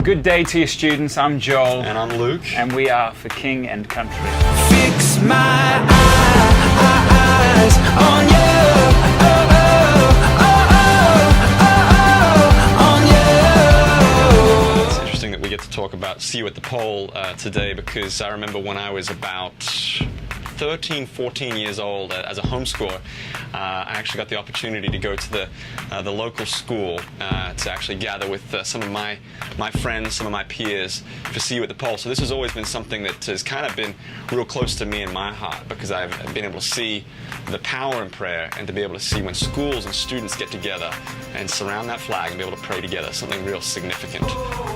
Good day to you, students. I'm Joel. And I'm Luke. And we are for King and Country. Fix my eyes on you. It's interesting that we get to talk about See You at the Pole today, because I remember when I was about 13, 14 years old as a homeschooler, I actually got the opportunity to go to the local school to actually gather with some of my friends, some of my peers for See You at the Pole. So this has always been something that has kind of been real close to me in my heart, because I've been able to see the power in prayer, and to be able to see when schools and students get together and surround that flag and be able to pray together, something real significant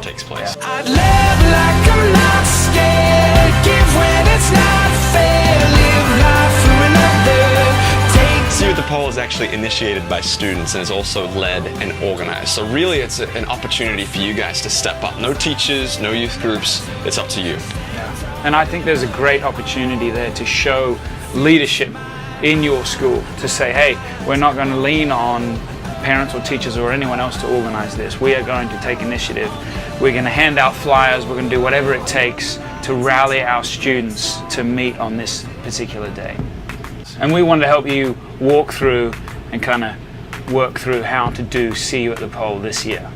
takes place. I'd live like I'm not scared, give when it's not fair, live life through another. See You at the Pole is actually initiated by students and is also led and organized. So really it's an opportunity for you guys to step up. No teachers, no youth groups, it's up to you. Yeah. And I think there's a great opportunity there to show leadership in your school, to say, hey, we're not going to lean on parents or teachers or anyone else to organize this. We are going to take initiative. We're going to hand out flyers. We're going to do whatever it takes to rally our students to meet on this particular day. And we want to help you walk through and kind of work through how to do See You at the Pole this year.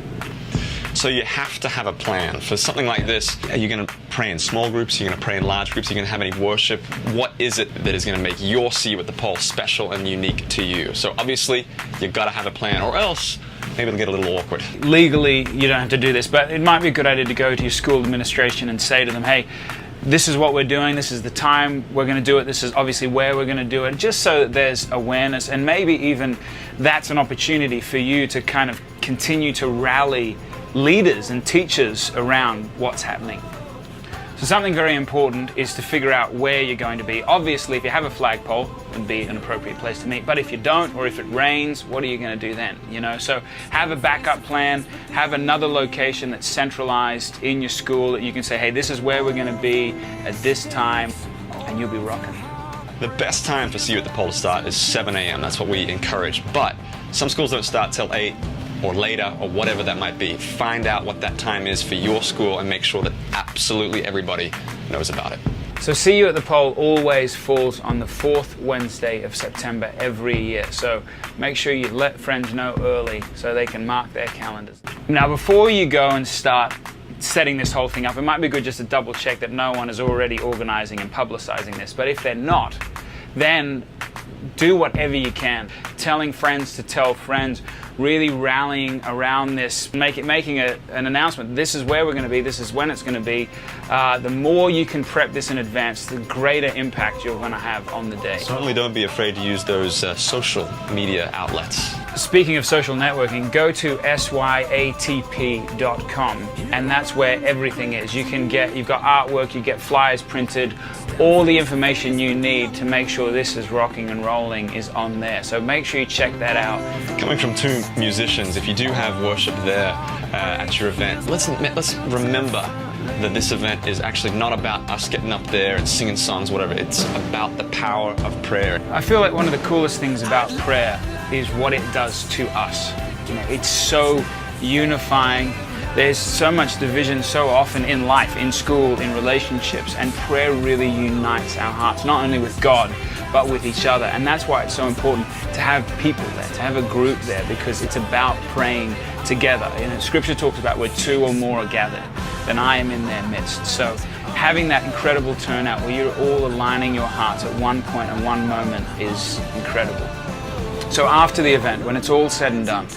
So you have to have a plan. For something like this, are you going to pray in small groups? Are you going to pray in large groups? Are you going to have any worship? What is it that is going to make your See You at the Pole special and unique to you? So obviously, you've got to have a plan, or else maybe it'll get a little awkward. Legally, you don't have to do this, but it might be a good idea to go to your school administration and say to them, hey, this is what we're doing, this is the time we're going to do it, this is obviously where we're going to do it, just so that there's awareness, and maybe even that's an opportunity for you to kind of continue to rally leaders and teachers around what's happening. So something very important is to figure out where you're going to be. Obviously, if you have a flagpole, it would be an appropriate place to meet. But if you don't, or if it rains, what are you going to do then? You know, so have a backup plan, have another location that's centralized in your school that you can say, hey, this is where we're going to be at this time, and you'll be rocking. The best time for See You at the Pole to start is 7 a.m. That's what we encourage. But some schools don't start till 8 or later, or whatever that might be. Find out what that time is for your school and make sure that absolutely everybody knows about it. So See You at the Pole always falls on the 4th Wednesday of September every year. So make sure you let friends know early so they can mark their calendars. Now, before you go and start setting this whole thing up, it might be good just to double check that no one is already organizing and publicizing this. But if they're not, then do whatever you can. Telling friends to tell friends, really rallying around this, making an announcement. This is where we're going to be, this is when it's going to be. The more you can prep this in advance, the greater impact you're going to have on the day. Certainly don't be afraid to use those social media outlets. Speaking of social networking, go to syatp.com, and that's where everything is. You've got artwork, you get flyers printed, all the information you need to make sure this is rocking and rolling is on there. So make sure you check that out. Coming from two musicians, if you do have worship there at your event, let's remember that this event is actually not about us getting up there and singing songs, whatever. It's about the power of prayer. I feel like one of the coolest things about prayer is what it does to us. You know, it's so unifying. There's so much division so often in life, in school, in relationships, and prayer really unites our hearts, not only with God, but with each other. And that's why it's so important to have people there, to have a group there, because it's about praying together. You know, Scripture talks about where two or more are gathered, then I am in their midst. So having that incredible turnout where you're all aligning your hearts at one point and one moment is incredible. So after the event, when it's all said and done,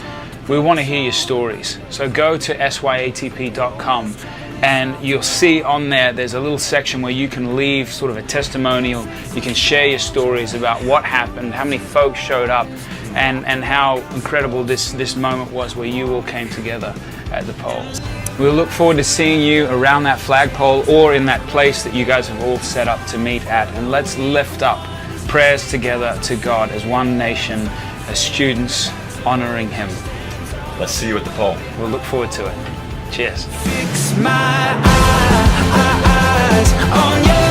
we want to hear your stories. So go to syatp.com, and you'll see on there's a little section where you can leave sort of a testimonial. You can share your stories about what happened, how many folks showed up, and how incredible this moment was where you all came together at the pole. We'll look forward to seeing you around that flagpole or in that place that you guys have all set up to meet at. And let's lift up prayers together to God as one nation, as students honoring Him. Let's see you at the pole. We'll look forward to it. Cheers. Fix my eyes on you.